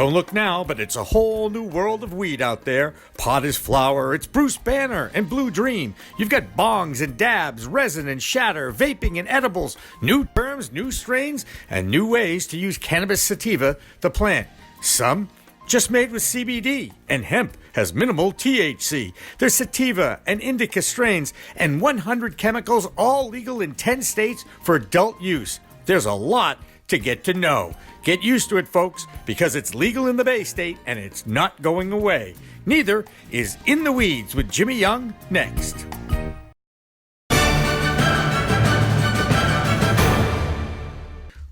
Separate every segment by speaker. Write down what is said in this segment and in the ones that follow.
Speaker 1: Don't look now, but it's a whole new world of weed out there. Pot is flower, it's Bruce Banner and Blue Dream. You've got bongs and dabs, resin and shatter, vaping and edibles, new terms, new strains, and new ways to use cannabis sativa, the plant. Some just made with CBD, and hemp has minimal THC. There's sativa and indica strains, and 100 chemicals, all legal in 10 states for adult use. There's a lot to get to know. Get used to it, folks, because it's legal in the Bay State and it's not going away. Neither is In the Weeds with Jimmy Young next.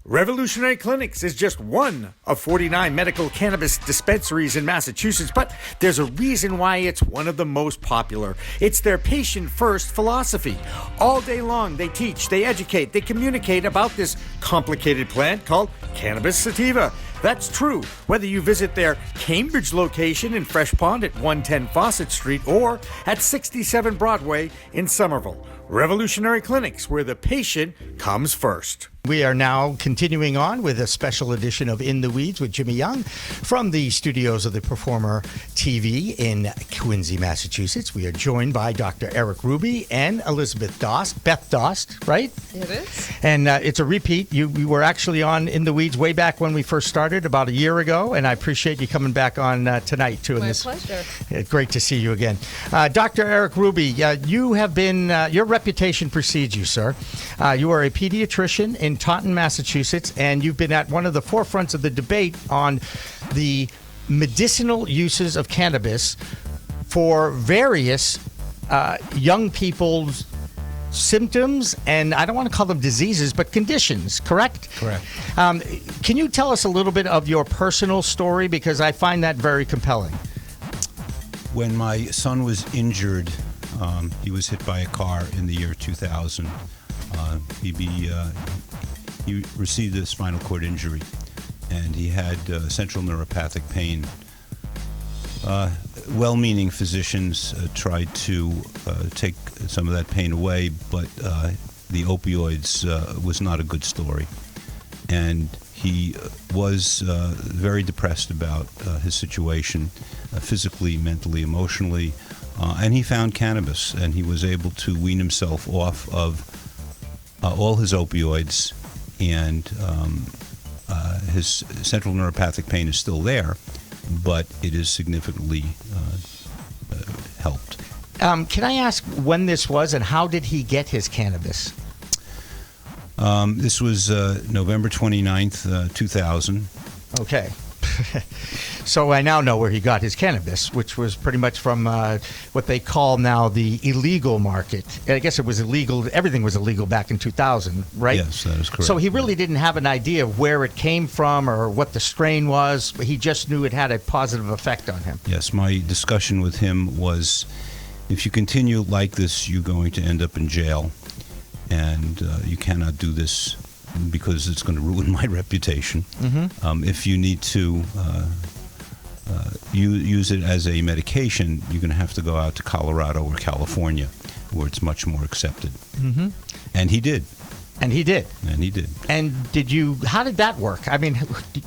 Speaker 1: Revolutionary Clinics is just one of 49 medical cannabis dispensaries in Massachusetts, but there's a reason why it's one of the most popular. It's their patient-first philosophy. All day long, they teach, they educate, they communicate about this complicated plant called cannabis sativa. That's true whether you visit their Cambridge location in Fresh Pond at 110 Fawcett Street or at 67 Broadway in Somerville. Revolutionary Clinics, where the patient comes first.
Speaker 2: We are now continuing on with a special edition of In the Weeds with Jimmy Young from the studios of the Performer TV in Quincy, Massachusetts. We are joined by Dr. Eric Ruby and Elizabeth Dost, Beth Dost, right?
Speaker 3: It is.
Speaker 2: And it's a repeat. You were actually on In the Weeds way back when we first started about a year ago, and I appreciate you coming back on tonight too.
Speaker 3: My pleasure.
Speaker 2: Great to see you again. Dr. Eric Ruby, you have been, your reputation precedes you, sir. You are a pediatrician in Taunton, Massachusetts, and you've been at one of the forefronts of the debate on the medicinal uses of cannabis for various young people's symptoms, and I don't want to call them diseases, but conditions, correct?
Speaker 4: Correct.
Speaker 2: Can you tell us a little bit of your personal story, because I find that very compelling?
Speaker 4: When my son was injured, he was hit by a car in the year 2000. He received a spinal cord injury, and he had central neuropathic pain. Well-meaning physicians tried to take some of that pain away, but the opioids was not a good story. And he was very depressed about his situation, physically, mentally, emotionally, and he found cannabis, and he was able to wean himself off of all his opioids, and his central neuropathic pain is still there, but it is significantly helped.
Speaker 2: Can I ask when this was, and how did he get his cannabis?
Speaker 4: This was November 29th, 2000.
Speaker 2: Okay. So I now know where he got his cannabis, which was pretty much from what they call now the illegal market. I guess it was illegal. Everything was illegal back in 2000, right?
Speaker 4: Yes, that is correct.
Speaker 2: So he really didn't have an idea of where it came from or what the strain was. He just knew it had a positive effect on him.
Speaker 4: Yes, my discussion with him was, if you continue like this, you're going to end up in jail, and you cannot do this because it's going to ruin my reputation. Mm-hmm. If you need to use it as a medication, you're going to have to go out to Colorado or California, where it's much more accepted. Mm-hmm. And he did.
Speaker 2: And he did.
Speaker 4: And he did.
Speaker 2: And how did that work? I mean,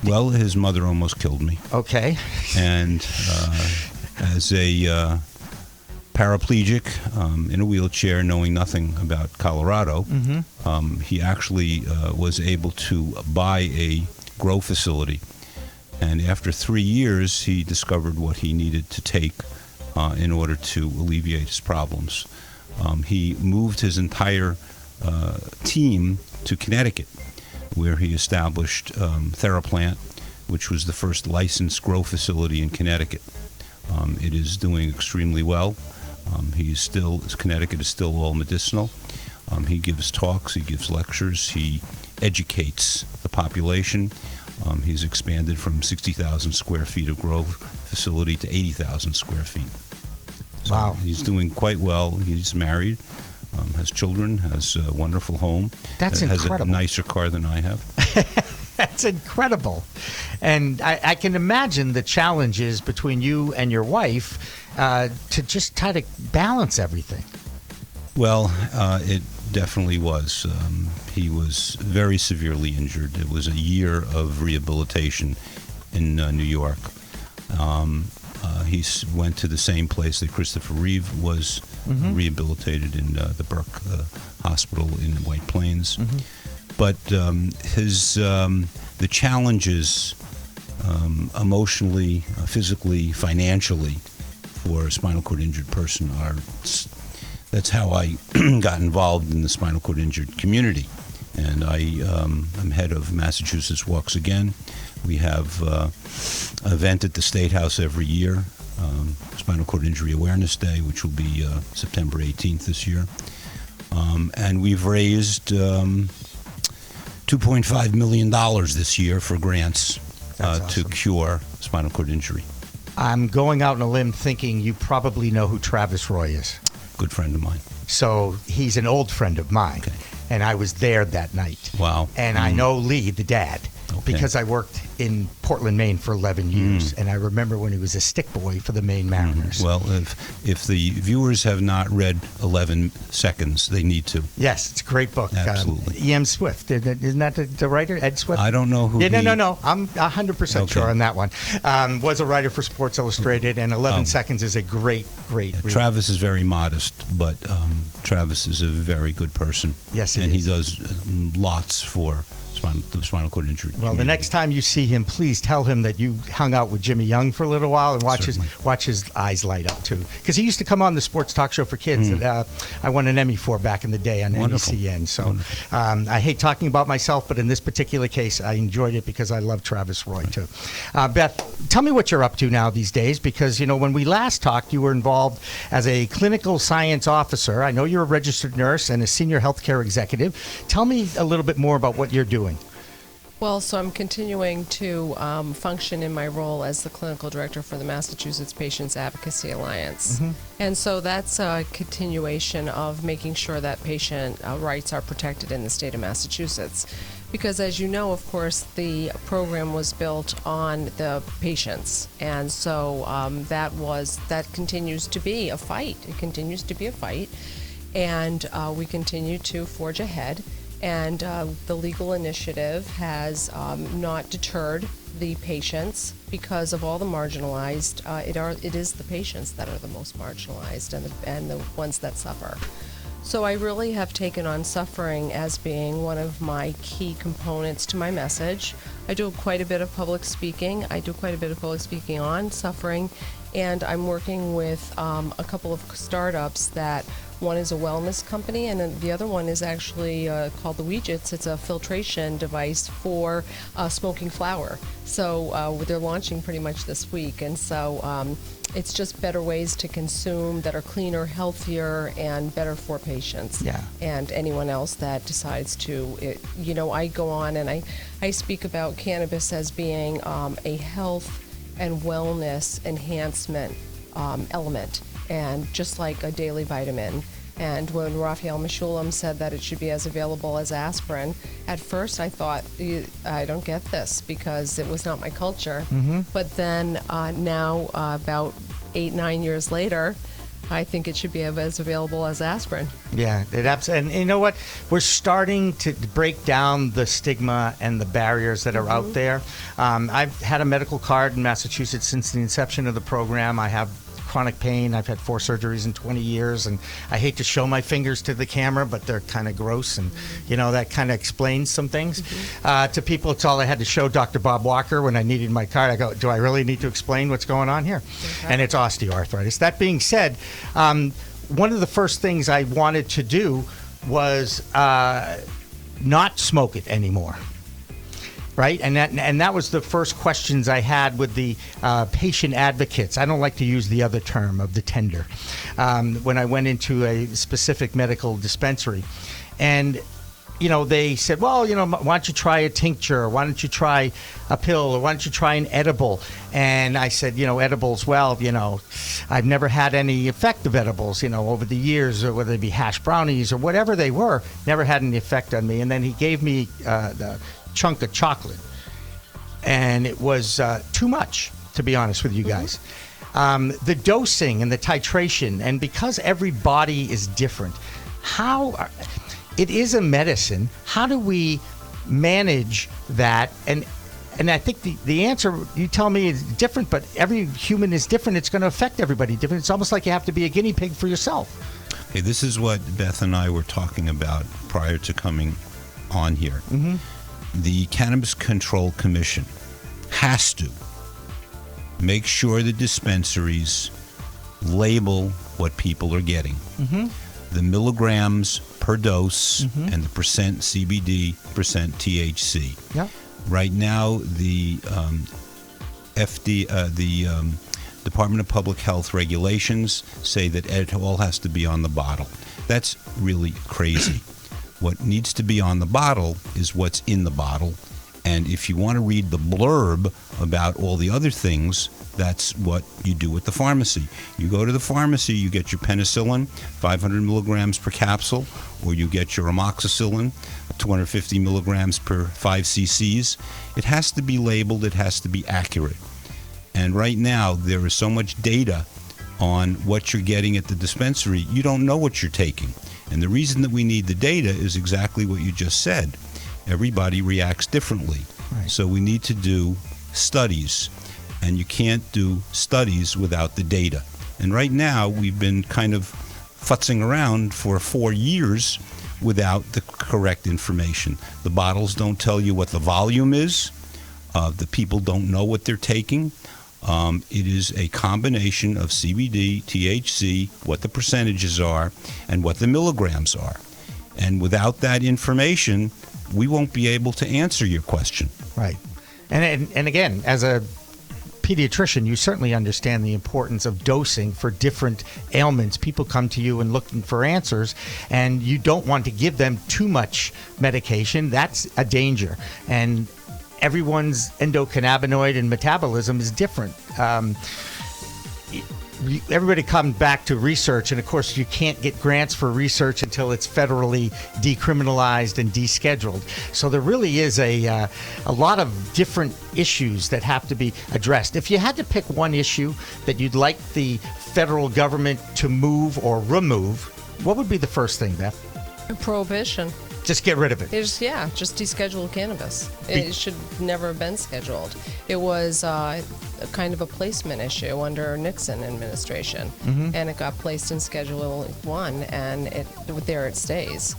Speaker 4: well, his mother almost killed me.
Speaker 2: Okay.
Speaker 4: And as a paraplegic in a wheelchair, knowing nothing about Colorado, mm-hmm. He actually was able to buy a grow facility. And after 3 years, he discovered what he needed to take in order to alleviate his problems. He moved his entire team to Connecticut, where he established TheraPlant, which was the first licensed grow facility in Connecticut. It is doing extremely well. Connecticut is still all medicinal. He gives talks, he gives lectures, he educates the population. He's expanded from 60,000 square feet of grow facility to 80,000 square feet. So
Speaker 2: wow.
Speaker 4: He's doing quite well. He's married, has children, has a wonderful home.
Speaker 2: That's incredible.
Speaker 4: Has a nicer car than I have.
Speaker 2: That's incredible. And I can imagine the challenges between you and your wife to just try to balance everything.
Speaker 4: Well, it definitely was. He was very severely injured. It was a year of rehabilitation, in New York. He went to the same place that Christopher Reeve was rehabilitated in the Burke Hospital in White Plains. But the challenges emotionally, physically, financially for a spinal cord injured person that's how I got involved in the spinal cord injured community. And I'm head of Massachusetts Walks Again. We have an event at the State House every year, Spinal Cord Injury Awareness Day, which will be September 18th this year. And we've raised $2.5 million this year for grants to cure spinal cord injury.
Speaker 2: I'm going out on a limb thinking you probably know who Travis Roy is.
Speaker 4: Good friend of mine.
Speaker 2: So he's an old friend of mine.
Speaker 4: Okay.
Speaker 2: And I was there that night.
Speaker 4: Wow.
Speaker 2: And I know Lee, the dad, because I worked in Portland, Maine for 11 years. And I remember when he was a stick boy for the Maine Mariners.
Speaker 4: Well, if the viewers have not read 11 Seconds, they need to.
Speaker 2: Yes, it's a great book.
Speaker 4: Absolutely.
Speaker 2: E.M. Swift, isn't that the writer, Ed Swift?
Speaker 4: I don't know who
Speaker 2: No. I'm 100% sure on that one. Was a writer for Sports Illustrated, and 11 Seconds is a great read.
Speaker 4: Travis is very modest, but Travis is a very good person.
Speaker 2: Yes, he
Speaker 4: is.
Speaker 2: And
Speaker 4: he does lots for the spinal cord injury.
Speaker 2: Well, the next time you see him, please tell him that you hung out with Jimmy Young for a little while and watch his eyes light up too. Because he used to come on the sports talk show for kids that I won an Emmy for back in the day on NBCN. So I hate talking about myself, but in this particular case, I enjoyed it because I love Travis Roy too. Beth, tell me what you're up to now these days, because when we last talked, you were involved as a clinical science officer. I know you're a registered nurse and a senior healthcare executive. Tell me a little bit more about what you're doing.
Speaker 3: Well, so I'm continuing to function in my role as the clinical director for the Massachusetts Patients Advocacy Alliance. And so that's a continuation of making sure that patient rights are protected in the state of Massachusetts. Because as you know, of course, the program was built on the patients. And so that continues to be a fight. It continues to be a fight. And we continue to forge ahead. And the legal initiative has not deterred the patients because of all the marginalized. It is the patients that are the most marginalized and the ones that suffer. So I really have taken on suffering as being one of my key components to my message. I do quite a bit of public speaking. On suffering, and I'm working with a couple of startups that. One is a wellness company, and then the other one is actually called the Weejits. It's a filtration device for smoking flower. So they're launching pretty much this week, and so it's just better ways to consume that are cleaner, healthier, and better for patients.
Speaker 2: Yeah.
Speaker 3: And anyone else that decides to. I go on and I speak about cannabis as being a health and wellness enhancement element. And just like a daily vitamin. And when Raphael Mechoulam said that it should be as available as aspirin, at first I thought, I don't get this because it was not my culture. But then now, about 8-9 years later, I think it should be as available as aspirin.
Speaker 2: Yeah, and you know what? We're starting to break down the stigma and the barriers that are out there. I've had a medical card in Massachusetts since the inception of the program. I have chronic pain. I've had 4 surgeries in 20 years, and I hate to show my fingers to the camera, but they're kind of gross, and that kind of explains some things to people. It's all I had to show Dr. Bob Walker when I needed my card. I go, do I really need to explain what's going on here? Okay. And it's osteoarthritis. That being said, one of the first things I wanted to do was not smoke it anymore. Right, and that was the first questions I had with the patient advocates. I don't like to use the other term of the tender when I went into a specific medical dispensary, and they said, well, why don't you try a tincture, or why don't you try a pill, or why don't you try an edible? And I said, edibles, well, I've never had any effect of edibles, over the years, or whether it be hash brownies or whatever they were, never had any effect on me. And then he gave me the chunk of chocolate, and it was too much, to be honest with you guys. The dosing and the titration, and because every body is different, it is a medicine. How do we manage that? And And I think the answer, you tell me, is different, but every human is different. It's going to affect everybody different. It's almost like you have to be a guinea pig for yourself.
Speaker 4: Hey, this is what Beth and I were talking about prior to coming on here.
Speaker 2: Mm-hmm.
Speaker 4: The Cannabis Control Commission has to make sure the dispensaries label what people are getting.
Speaker 2: Mm-hmm.
Speaker 4: The milligrams per dose
Speaker 2: Mm-hmm.
Speaker 4: and the percent CBD, percent THC.
Speaker 2: Yeah.
Speaker 4: Right now, the Department of Public Health regulations say that it all has to be on the bottle. That's really crazy. What needs to be on the bottle is what's in the bottle. And if you want to read the blurb about all the other things, that's what you do at the pharmacy. You go to the pharmacy, you get your penicillin, 500 milligrams per capsule, or you get your amoxicillin, 250 milligrams per 5 cc's. It has to be labeled, it has to be accurate. And right now, there is so much data on what you're getting at the dispensary, you don't know what you're taking. And the reason that we need the data is exactly what you just said. Everybody reacts differently.
Speaker 2: Right.
Speaker 4: So we need to do studies, and you can't do studies without the data. And right now, we've been kind of futzing around for 4 years without the correct information. The bottles don't tell you what the volume is. The people don't know what they're taking. It is a combination of CBD, THC, what the percentages are, and what the milligrams are. And without that information, we won't be able to answer your question.
Speaker 2: Right. And again, as a pediatrician, you certainly understand the importance of dosing for different ailments. People come to you and looking for answers, and you don't want to give them too much medication. That's a danger. And everyone's endocannabinoid and metabolism is different. Everybody comes back to research, and of course you can't get grants for research until it's federally decriminalized and descheduled. So there really is a lot of different issues that have to be addressed. If you had to pick one issue that you'd like the federal government to move or remove, what would be the first thing, Beth?
Speaker 3: Prohibition.
Speaker 2: Just get rid of it.
Speaker 3: Just deschedule cannabis. It should never have been scheduled. It was kind of a placement issue under Nixon administration, and it got placed in Schedule 1, and there it stays.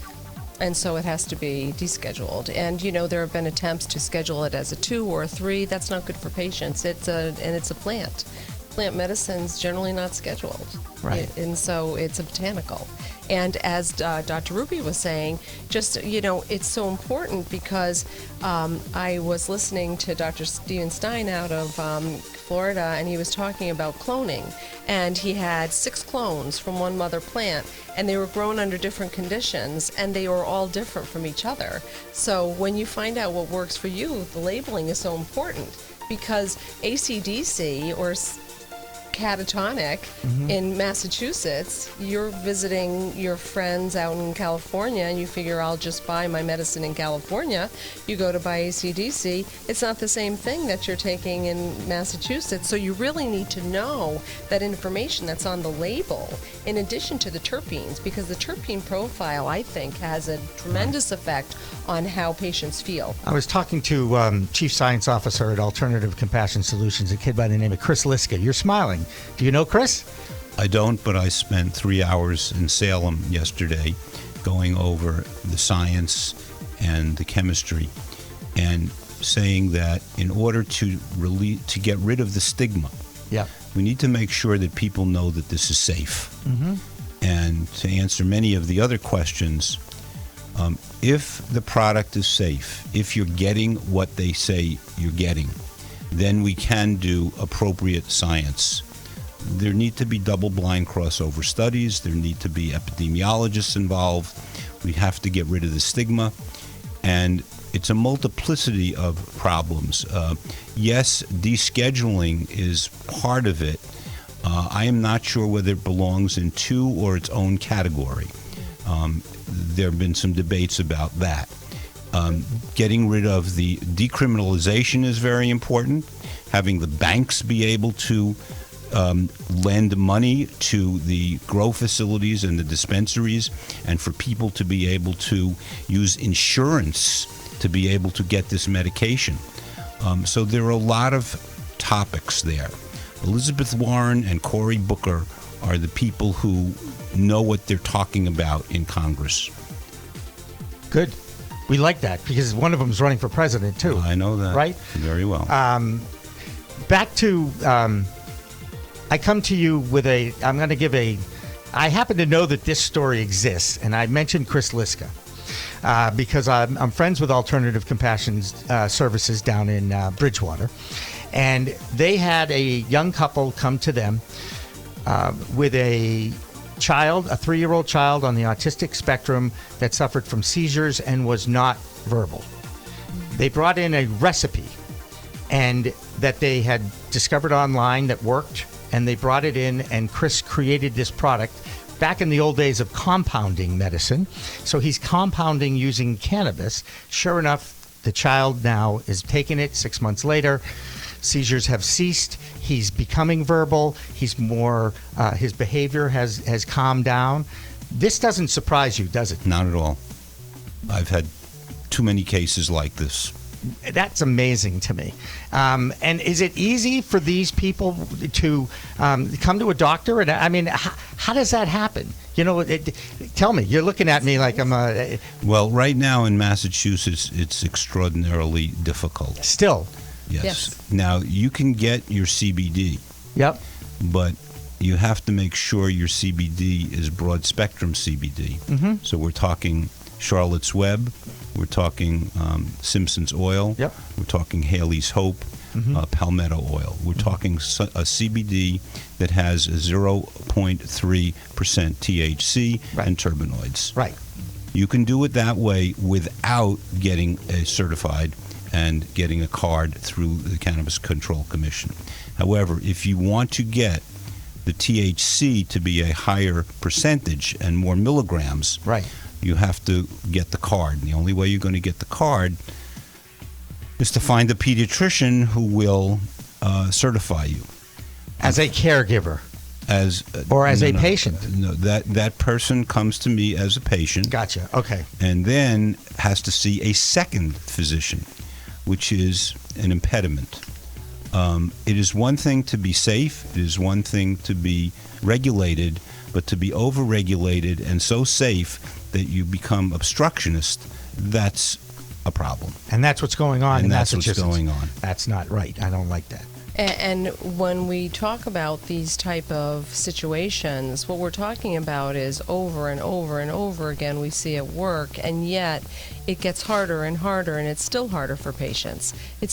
Speaker 3: And so it has to be descheduled. And there have been attempts to schedule it as a 2 or a 3. That's not good for patients. It's a plant. Plant medicine's generally not scheduled.
Speaker 2: Right.
Speaker 3: And so it's a botanical. And as Dr. Ruby was saying, it's so important because I was listening to Dr. Steven Stein out of Florida, and he was talking about cloning. And he had 6 clones from one mother plant, and they were grown under different conditions, and they were all different from each other. So when you find out what works for you, the labeling is so important, because AC/DC or catatonic in Massachusetts, you're visiting your friends out in California and you figure I'll just buy my medicine in California. You go to buy AC/DC, it's not the same thing that you're taking in Massachusetts. So you really need to know that information that's on the label in addition to the terpenes, because the terpene profile, I think, has a tremendous effect on how patients feel.
Speaker 2: I was talking to Chief Science Officer at Alternative Compassion Solutions, a kid by the name of Chris Liska. You're smiling. Do you know Chris?
Speaker 4: I don't, but I spent 3 hours in Salem yesterday going over the science and the chemistry and saying that in order to get rid of the stigma, we need to make sure that people know that this is safe. And to answer many of the other questions, if the product is safe, if you're getting what they say you're getting, then we can do appropriate science. There need to be double-blind crossover studies. There need to be epidemiologists involved. We have to get rid of the stigma. And it's a multiplicity of problems. Yes, descheduling is part of it. I am not sure whether it belongs in 2 or its own category. There have been some debates about that. Getting rid of the decriminalization is very important. Having the banks be able to lend money to the grow facilities and the dispensaries, and for people to be able to use insurance to be able to get this medication. So there are a lot of topics there. Elizabeth Warren and Cory Booker are the people who know what they're talking about in Congress.
Speaker 2: Good. We like that because one of them is running for president too.
Speaker 4: I know that.
Speaker 2: Right?
Speaker 4: Very well.
Speaker 2: Back to, I come to you with I'm going to give I happen to know that this story exists, and I mentioned Chris Liska because I'm friends with Alternative Compassion Services down in Bridgewater, and they had a young couple come to them with a 3-year-old child on the autistic spectrum that suffered from seizures and was not verbal. They brought in a recipe and that they had discovered online that worked, and they brought it in, and Chris created this product back in the old days of compounding medicine. So he's compounding using cannabis. Sure enough, the child now is taking it 6 months later. Seizures have ceased. He's becoming verbal. He's more, his behavior has calmed down. This doesn't surprise you, does it?
Speaker 4: Not at all. I've had too many cases like this.
Speaker 2: That's amazing to me. And is it easy for these people to come to a doctor? And I mean, how does that happen? You know, tell me. You're looking at me like I'm a...
Speaker 4: Well, right now in Massachusetts, it's extraordinarily difficult.
Speaker 2: Still.
Speaker 4: Yes. Now, you can get your CBD.
Speaker 2: Yep.
Speaker 4: But you have to make sure your CBD is broad spectrum CBD.
Speaker 2: Mm-hmm.
Speaker 4: So we're talking Charlotte's Web. We're talking Simpson's Oil.
Speaker 2: Yep.
Speaker 4: We're talking Haley's Hope, Palmetto Oil. We're talking a CBD that has 0.3% THC and terpenoids.
Speaker 2: Right.
Speaker 4: You can do it that way without getting certified and getting a card through the Cannabis Control Commission. However, if you want to get the THC to be a higher percentage and more milligrams,
Speaker 2: right,
Speaker 4: you have to get the card. And the only way you're going to get the card is to find a pediatrician who will certify you.
Speaker 2: As a caregiver? Or as a patient?
Speaker 4: No, that person comes to me as a patient.
Speaker 2: Gotcha, okay.
Speaker 4: And then has to see a second physician, which is an impediment. It is one thing to be safe. It is one thing to be regulated, but to be over-regulated and so safe that you become obstructionist, that's a problem.
Speaker 2: And that's what's going on in Massachusetts.
Speaker 4: And that's what's going on.
Speaker 2: That's not right. I don't like that.
Speaker 3: And when we talk about these type of situations, what we're talking about is over and over and over again we see it work, and yet it gets harder and harder, and it's still harder for patients. It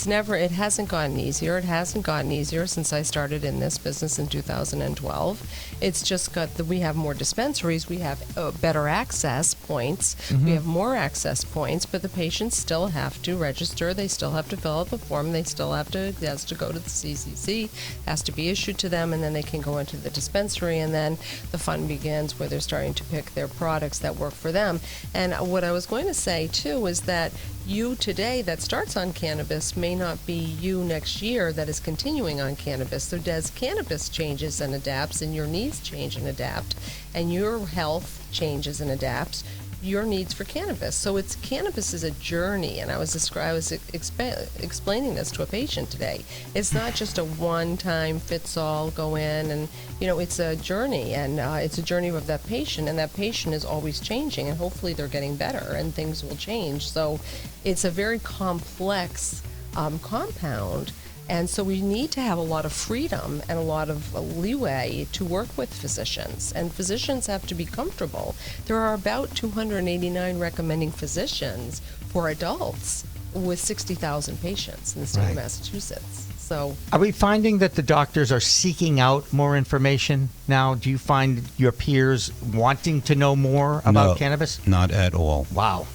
Speaker 3: hasn't gotten easier. It hasn't gotten easier since I started in this business in 2012. It's just we have more dispensaries, we have better access points, we have more access points, but the patients still have to register, they still have to fill out the form, it has to go to the CCC, has to be issued to them, and then they can go into the dispensary, and then the fun begins where they're starting to pick their products that work for them. And what I was going to say too is that you today that starts on cannabis may not be you next year that is continuing on cannabis. So as cannabis changes and adapts, and your needs change and adapt, and your health changes and adapts, your needs for cannabis. So cannabis is a journey, and I was explaining this to a patient today. It's not just a one-time fits-all, go in, and it's a journey, and it's a journey of that patient, and that patient is always changing, and hopefully they're getting better, and things will change. So it's a very complex compound. And so we need to have a lot of freedom and a lot of leeway to work with physicians. And physicians have to be comfortable. There are about 289 recommending physicians for adults with 60,000 patients in the state of Massachusetts. So,
Speaker 2: are we finding that the doctors are seeking out more information now? Do you find your peers wanting to know more about cannabis?
Speaker 4: Not at all.
Speaker 2: Wow.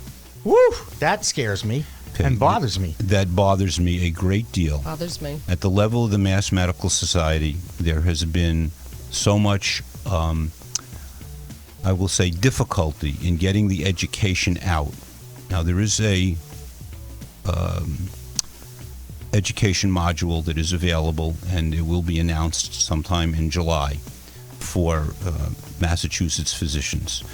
Speaker 2: Woo! That scares me. And bothers me.
Speaker 4: That bothers me a great deal.
Speaker 3: Bothers me.
Speaker 4: At the level of the Mass Medical Society, there has been so much, I will say, difficulty in getting the education out. Now, there is a education module that is available, and it will be announced sometime in July for Massachusetts physicians.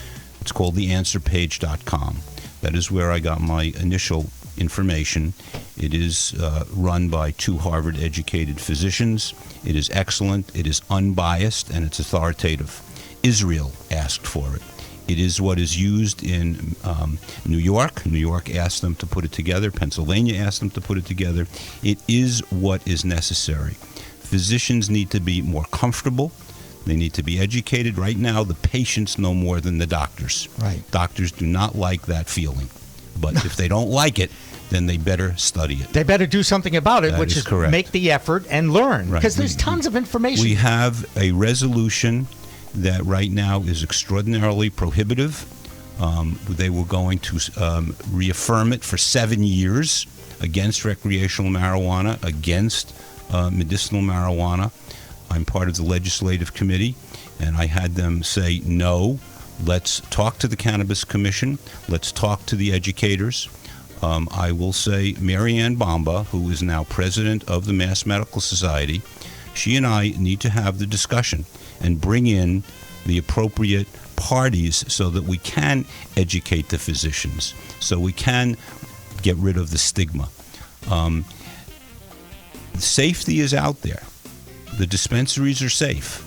Speaker 4: It's called theanswerpage.com. That is where I got my initial information. It is run by 2 Harvard-educated physicians. It is excellent, it is unbiased, and it's authoritative. Israel asked for it. It is what is used in New York. New York asked them to put it together. Pennsylvania asked them to put it together. It is what is necessary. Physicians need to be more comfortable. They need to be educated. Right now, the patients know more than the doctors.
Speaker 2: Right.
Speaker 4: Doctors do not like that feeling. But if they don't like it, then they better study it.
Speaker 2: They better do something about it,
Speaker 4: That
Speaker 2: which
Speaker 4: is correct.
Speaker 2: make the effort and learn.
Speaker 4: Right.
Speaker 2: Because there's tons of information.
Speaker 4: We have a resolution that right now is extraordinarily prohibitive. They were going to reaffirm it for 7 years against recreational marijuana, against medicinal marijuana. I'm part of the legislative committee, and I had them say, no, let's talk to the Cannabis Commission, let's talk to the educators. I will say Mary Ann Bamba, who is now president of the Mass Medical Society, she and I need to have the discussion and bring in the appropriate parties so that we can educate the physicians, so we can get rid of the stigma. Safety is out there. The dispensaries are safe.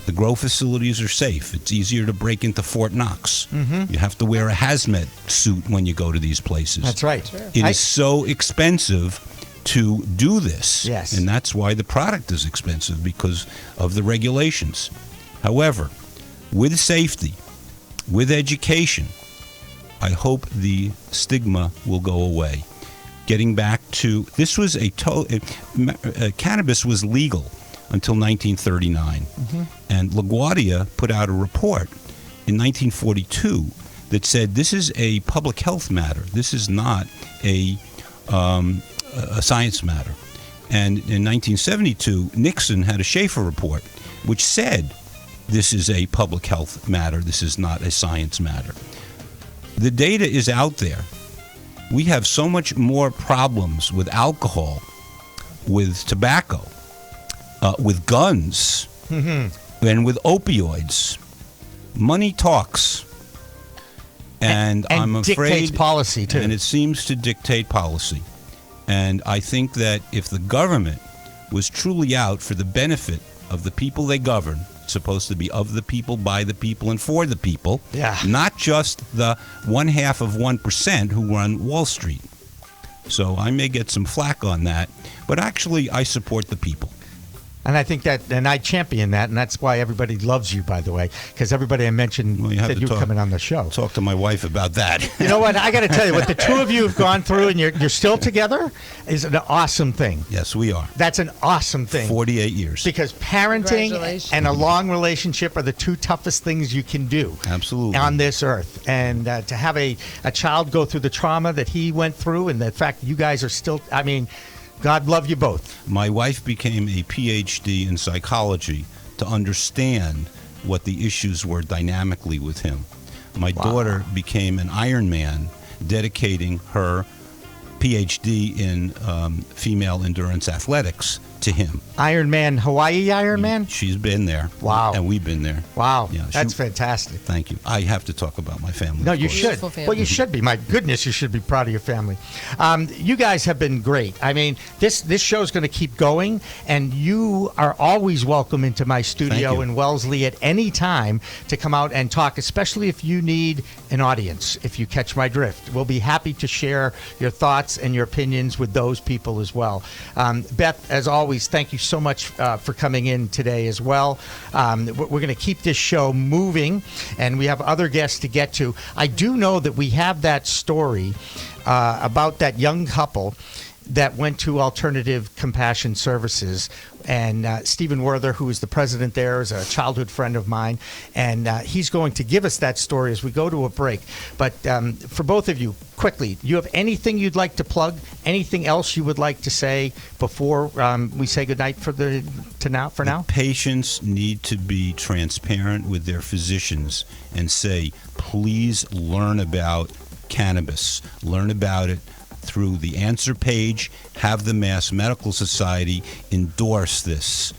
Speaker 4: The grow facilities are safe. It's easier to break into Fort Knox. You have to wear a hazmat suit when you go to these places.
Speaker 2: That's right.
Speaker 4: It is so expensive to do this.
Speaker 2: Yes.
Speaker 4: And that's why the product is expensive, because of the regulations. However, with safety, with education, I hope the stigma will go away. Getting back to, this was cannabis was legal until 1939. And LaGuardia put out a report in 1942 that said this is a public health matter. This is not a science matter. And in 1972, Nixon had a Schaefer report, which said this is a public health matter. This is not a science matter. The data is out there. We have so much more problems with alcohol, with tobacco, with guns, and with opioids. Money talks. And I'm afraid
Speaker 2: dictates policy, too.
Speaker 4: And it seems to dictate policy. And I think that if the government was truly out for the benefit of the people they govern, it's supposed to be of the people, by the people, and for the people, not just the 1/2% who run Wall Street. So I may get some flack on that, but actually I support the people.
Speaker 2: And I think that, and I champion that, and that's why everybody loves you, by the way, because everybody I mentioned that you're coming on the show.
Speaker 4: Talk to my wife about that.
Speaker 2: You know what? I got to tell you, what the two of you have gone through, and you're still together, is an awesome thing.
Speaker 4: Yes, we are.
Speaker 2: That's an awesome thing.
Speaker 4: 48 years.
Speaker 2: Because parenting and a long relationship are the two toughest things you can do.
Speaker 4: Absolutely.
Speaker 2: On this earth. And to have a child go through the trauma that he went through, and the fact that you guys are still, I mean, God love you both.
Speaker 4: My wife became a PhD in psychology to understand what the issues were dynamically with him. My daughter became an Ironman, dedicating her PhD in female endurance athletics to him.
Speaker 2: Ironman, Hawaii Ironman?
Speaker 4: She's been there.
Speaker 2: Wow.
Speaker 4: And we've been there.
Speaker 2: Wow.
Speaker 4: Yeah,
Speaker 2: that's fantastic.
Speaker 4: Thank you. I have to talk about my family.
Speaker 2: No, you should.
Speaker 3: Beautiful family.
Speaker 2: Well, you should be. My goodness, you should be proud of your family. You guys have been great. I mean, this show is going to keep going, and you are always welcome into my studio in Wellesley at any time to come out and talk, especially if you need an audience, if you catch my drift. We'll be happy to share your thoughts and your opinions with those people as well. Beth, as always, thank you so much for coming in today as well. We're going to keep this show moving, and we have other guests to get to. I do know that we have that story about that young couple that went to Alternative Compassion Services, and Stephen Werther, who is the president there, is a childhood friend of mine, and he's going to give us that story as we go to a break. But for both of you, quickly, do you have anything you'd like to plug? Anything else you would like to say before we say goodnight for now?
Speaker 4: Patients need to be transparent with their physicians and say, please learn about cannabis. Learn about it through the answer page. Have the Mass Medical Society endorse this.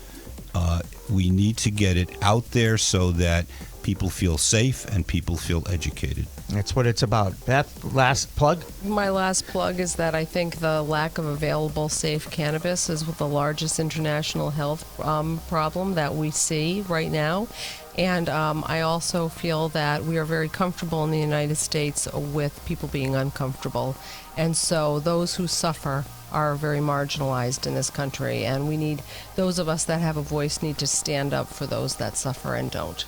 Speaker 4: We need to get it out there so that people feel safe and people feel educated.
Speaker 2: That's what it's about. Beth, last plug?
Speaker 3: My last plug is that I think the lack of available safe cannabis is the largest international health problem that we see right now. And I also feel that we are very comfortable in the United States with people being uncomfortable. And so those who suffer are very marginalized in this country. And we need, those of us that have a voice need to stand up for those that suffer and don't.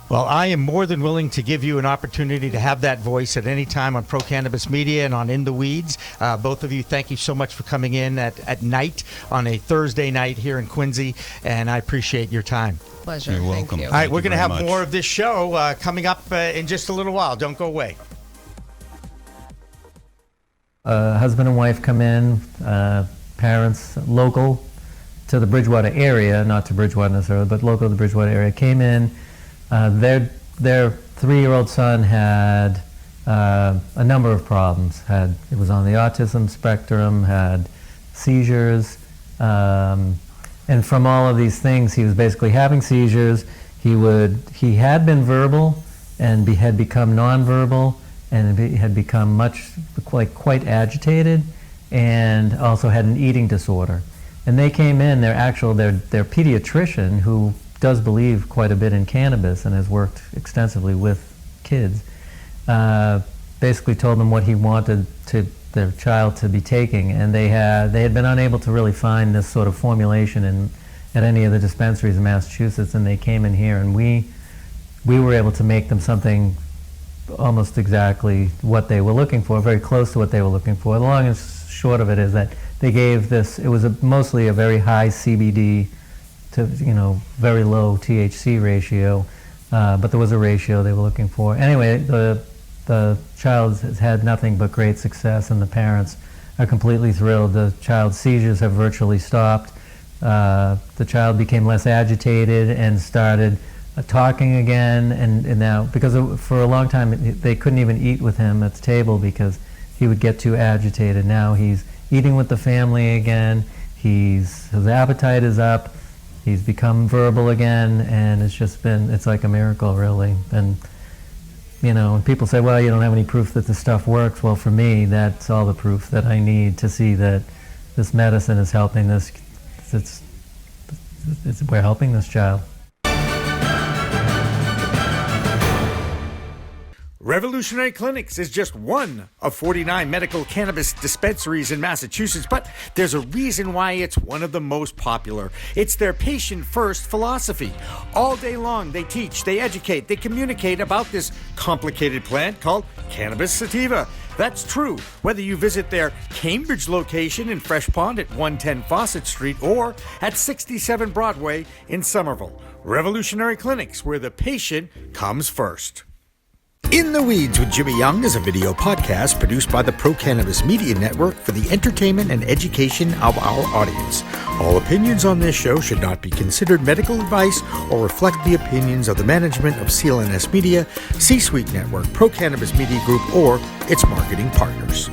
Speaker 2: Well, I am more than willing to give you an opportunity to have that voice at any time on Pro Cannabis Media and on In the Weeds. Both of you, thank you so much for coming in at night on a Thursday night here in Quincy, and I appreciate your time.
Speaker 3: Pleasure.
Speaker 4: You're welcome.
Speaker 3: Thank you.
Speaker 2: All right, we're going to have
Speaker 4: much.
Speaker 2: more of this show coming up in just a little while. Don't go away.
Speaker 5: Husband and wife come in, parents local to the Bridgewater area, not to Bridgewater necessarily, but local to the Bridgewater area, came in. Their 3-year-old son had a number of problems. It was on the autism spectrum, had seizures, and from all of these things, he was basically having seizures. He had been verbal and had become nonverbal, and had become quite agitated, and also had an eating disorder. And they came in. Their pediatrician, who does believe quite a bit in cannabis and has worked extensively with kids, basically told them what he wanted their child to be taking, and they had been unable to really find this sort of formulation at any of the dispensaries in Massachusetts, and they came in here, and we were able to make them something almost exactly what they were looking for, very close to what they were looking for. The long and short of it is that they gave this, it was mostly a very high CBD to very low THC ratio, but there was a ratio they were looking for. Anyway, the child has had nothing but great success, and the parents are completely thrilled. The child's seizures have virtually stopped. The child became less agitated and started talking again, and now, because for a long time they couldn't even eat with him at the table because he would get too agitated. Now he's eating with the family again. His appetite is up. He's become verbal again, and it's like a miracle, really. And when people say, well, you don't have any proof that this stuff works, well, for me, that's all the proof that I need to see that this medicine is helping this. We're helping this child.
Speaker 1: Revolutionary Clinics is just one of 49 medical cannabis dispensaries in Massachusetts, but there's a reason why it's one of the most popular. It's their patient-first philosophy. All day long, they teach, they educate, they communicate about this complicated plant called cannabis sativa. That's true whether you visit their Cambridge location in Fresh Pond at 110 Fawcett Street or at 67 Broadway in Somerville. Revolutionary Clinics, where the patient comes first. In the Weeds with Jimmy Young is a video podcast produced by the Pro Cannabis Media Network for the entertainment and education of our audience. All opinions on this show should not be considered medical advice or reflect the opinions of the management of CLNS Media, C-Suite Network, Pro Cannabis Media Group, or its marketing partners.